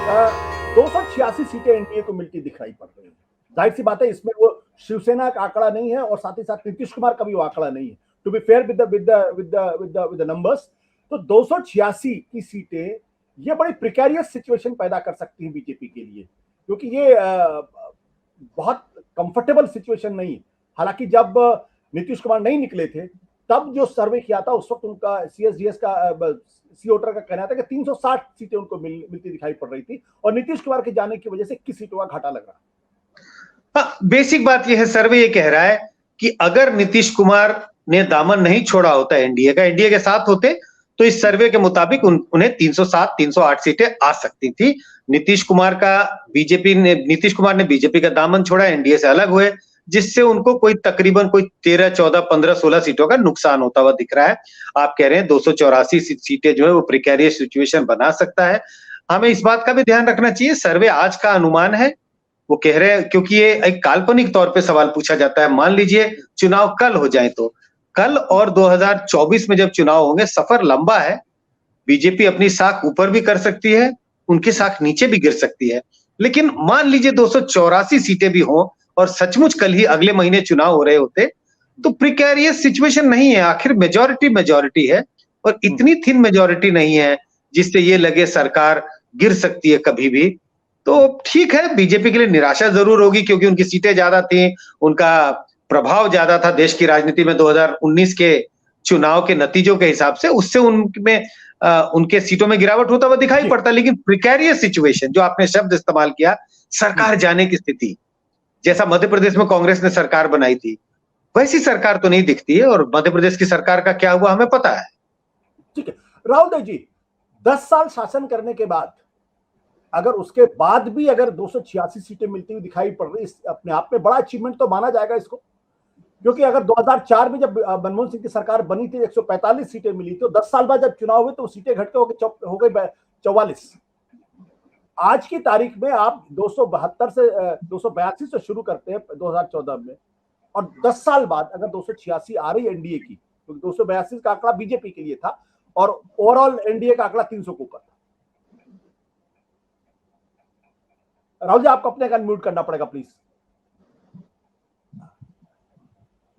286 सीटें एनडीए को मिलती दिखाई पड़ रही है। जाहिर सी बात है, इसमें वो शिवसेना का आंकड़ा नहीं है और साथ ही साथ नीतीश कुमार का भी वो आंकड़ा नहीं है। To be fair with the numbers, तो 286 की सीटें ये बड़ी प्रिकेरियस सिचुएशन पैदा कर सकती है बीजेपी के लिए, क्योंकि ये बहुत कंफर्टेबल सिचुएशन नहीं। हालांकि जब नीतीश कुमार नहीं निकले थे, तब जो सर्वे किया था उस वक्त उनका सीएसडीएस का सी वोटर का कहना था कि 360 सीटें उनको मिलती दिखाई पड़ रही थी और नीतीश कुमार के जाने की वजह से 21 सीटों का घाटा लग रहा। हाँ, बेसिक बात यह है, सर्वे ये कह रहा है कि अगर नीतीश कुमार ने दामन नहीं छोड़ा होता एनडीए का, एनडीए के साथ होते, तो इस सर्वे के मुताबिक उन्हें 307 308 सीटें आ सकती थी। नीतीश कुमार ने बीजेपी का दामन छोड़ा, एनडीए से अलग हुए, जिससे उनको तकरीबन 13 14 15 16 सीटों का नुकसान होता हुआ दिख रहा है। आप कह रहे हैं 284 सीटें जो है वो प्रिकेरियस सिचुएशन बना सकता है। हमें इस बात का भी ध्यान रखना चाहिए, सर्वे आज का अनुमान है, वो कह रहे हैं, क्योंकि ये एक काल्पनिक तौर पे सवाल पूछा जाता है। मान लीजिए चुनाव कल हो जाए, तो कल और 2024 में जब चुनाव होंगे, सफर लंबा है। बीजेपी अपनी साख ऊपर भी कर सकती है, उनकी साख नीचे भी गिर सकती है। लेकिन मान लीजिए 284 सीटें भी हों और सचमुच कल ही अगले महीने चुनाव हो रहे होते, तो प्रिकेरियस सिचुएशन नहीं है। आखिर मेजॉरिटी है और इतनी थिन मेजॉरिटी नहीं है जिससे ये लगे सरकार गिर सकती है कभी भी। तो ठीक है, बीजेपी के लिए निराशा जरूर होगी, क्योंकि उनकी सीटें ज्यादा थी, उनका प्रभाव ज्यादा था देश की राजनीति में 2019 के चुनाव के नतीजों के हिसाब से, उससे उनमें उनके सीटों में गिरावट होता हुआ दिखाई पड़ता। लेकिन प्रिकेरियस सिचुएशन, जो आपने शब्द इस्तेमाल किया, सरकार जाने की स्थिति, जैसा मध्य प्रदेश में कांग्रेस ने सरकार बनाई थी, वैसी सरकार तो नहीं दिखती है। और मध्य प्रदेश की सरकार का क्या हुआ हमें पता है। ठीक है राहुल देव जी, 10 साल शासन करने के बाद अगर उसके बाद भी अगर 286 सीटें मिलती हुई दिखाई पड़ रही, अपने आप में बड़ा अचीवमेंट तो माना जाएगा इसको। क्योंकि अगर 2004 में जब मनमोहन सिंह की सरकार बनी थी 145 सीटें मिली, तो 10 साल बाद जब चुनाव हुए तो सीटें घट के हो गई 44। आज की तारीख में आप 282 से शुरू करते हैं 2014 में, और 10 साल बाद अगर 286 आ रही है एनडीए की, तो 282 का आंकड़ा बीजेपी के लिए था और ओवरऑल एनडीए का आंकड़ा 300 के ऊपर था। राहुल जी, आपको अपने का अनम्यूट करना पड़ेगा प्लीज।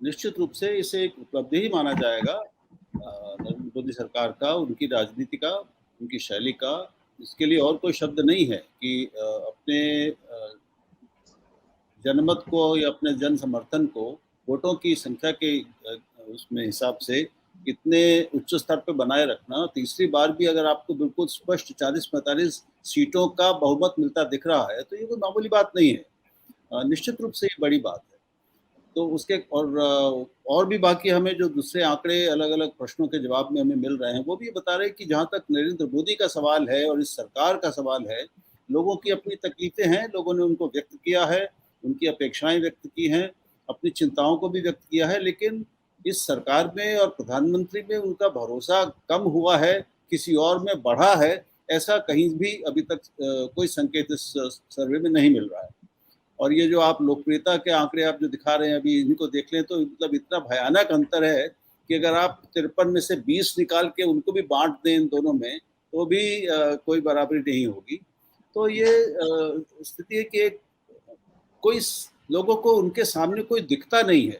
निश्चित रूप से इसे एक उपलब्धि ही माना जाएगा नरेंद्र मोदी सरकार का, उनकी राजनीति का, उनकी शैली का। इसके लिए और कोई शब्द नहीं है कि अपने जनमत को या अपने जन समर्थन को वोटों की संख्या के उसमें हिसाब से इतने उच्च स्तर पर बनाए रखना। तीसरी बार भी अगर आपको बिल्कुल स्पष्ट 40-45 सीटों का बहुमत मिलता दिख रहा है, तो ये कोई मामूली बात नहीं है। निश्चित रूप से ये बड़ी बात है। तो उसके और भी बाकी हमें जो दूसरे आंकड़े अलग अलग प्रश्नों के जवाब में हमें मिल रहे हैं, वो भी बता रहे हैं कि जहाँ तक नरेंद्र मोदी का सवाल है और इस सरकार का सवाल है, लोगों की अपनी तकलीफें हैं, लोगों ने उनको व्यक्त किया है, उनकी अपेक्षाएं व्यक्त की हैं, अपनी चिंताओं को भी व्यक्त किया है। लेकिन इस सरकार में और प्रधानमंत्री में उनका भरोसा कम हुआ है, किसी और में बढ़ा है, ऐसा कहीं भी अभी तक कोई संकेत इस सर्वे में नहीं मिल रहा है। और ये जो आप लोकप्रियता के आंकड़े आप जो दिखा रहे हैं अभी, इनको देख लें तो मतलब इतना भयानक अंतर है कि अगर आप 53 में से 20 निकाल के उनको भी बांट दें इन दोनों में, तो भी कोई बराबरी नहीं होगी। तो ये स्थिति है कि कोई लोगों को उनके सामने कोई दिखता नहीं है,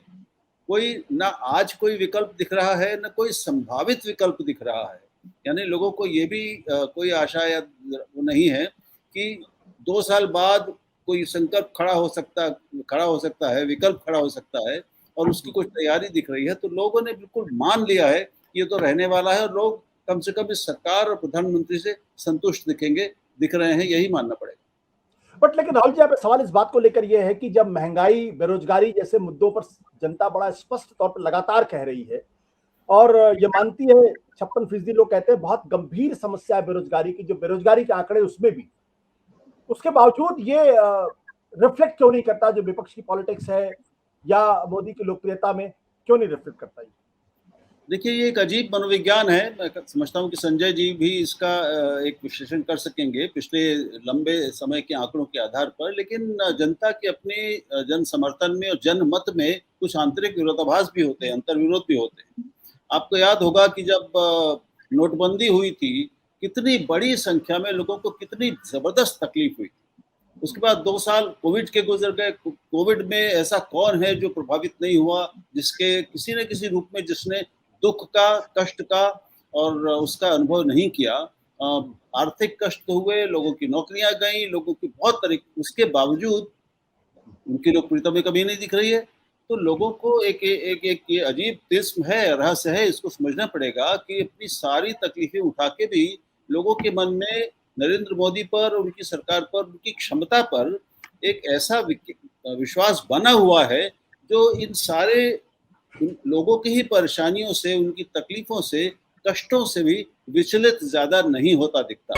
कोई ना आज कोई विकल्प दिख रहा है, ना कोई संभावित विकल्प दिख रहा है। यानी लोगों को ये भी कोई आशा या नहीं है कि 2 साल बाद कोई संकल्प खड़ा हो सकता है, विकल्प खड़ा हो सकता है, और उसकी कुछ तैयारी दिख रही है। तो लोगों ने बिल्कुल मान लिया है कि ये तो रहने वाला है, और लोग कम से कम इस सरकार और प्रधानमंत्री से संतुष्ट दिख रहे हैं, यही मानना पड़ेगा। बट लेकिन राहुल जी, यहाँ पे सवाल इस बात को लेकर यह है कि जब महंगाई, बेरोजगारी जैसे मुद्दों पर जनता बड़ा स्पष्ट तौर पर लगातार कह रही है और ये मानती है, 56% लोग कहते हैं बहुत गंभीर समस्या है बेरोजगारी की, जो बेरोजगारी के आंकड़े उसमें भी, उसके बावजूद ये रिफ्लेक्ट क्यों नहीं करता जो विपक्ष की पॉलिटिक्स है या मोदी की लोकप्रियता में क्यों नहीं रिफ्लेक्ट करता? देखिए, ये एक अजीब मनोविज्ञान है। मैं समझता हूँ कि संजय जी भी इसका एक विश्लेषण कर सकेंगे पिछले लंबे समय के आंकड़ों के आधार पर। लेकिन जनता के अपने जन समर्थन में और जनमत में कुछ आंतरिक विरोधाभास भी होते हैं, अंतर्विरोध भी होते हैं। आपको याद होगा कि जब नोटबंदी हुई थी कितनी बड़ी संख्या में लोगों को कितनी जबरदस्त तकलीफ हुई। उसके बाद 2 साल कोविड के गुजर गए। कोविड में ऐसा कौन है जो प्रभावित नहीं हुआ, जिसके किसी न किसी रूप में जिसने दुख का, कष्ट का और उसका अनुभव नहीं किया। आर्थिक कष्ट तो हुए, लोगों की नौकरियां गई, लोगों की बहुत तरीके, उसके बावजूद उनकी लोकप्रियता में कमी नहीं दिख रही है। तो लोगों को एक ये अजीब तिस्म है, रहस्य है, इसको समझना पड़ेगा कि अपनी सारी तकलीफें उठा के भी लोगों के मन में नरेंद्र मोदी पर, उनकी सरकार पर, उनकी क्षमता पर एक ऐसा विश्वास बना हुआ है जो इन सारे लोगों की ही परेशानियों से, उनकी तकलीफों से, कष्टों से भी विचलित ज्यादा नहीं होता दिखता।